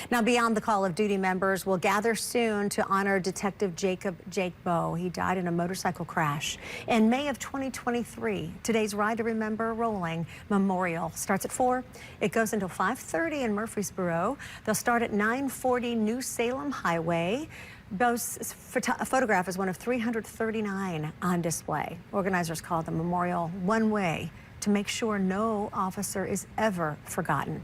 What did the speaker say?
Now, beyond the Call of Duty, members will gather soon to honor Detective Jake Bowe. He died in a motorcycle crash in May of 2023. Today's Ride to Remember Rolling Memorial starts at 4. It goes until 5:30 in Murfreesboro. They'll start at 940 New Salem Highway. Bowe's photograph is one of 339 on display. Organizers call the memorial one way to make sure no officer is ever forgotten.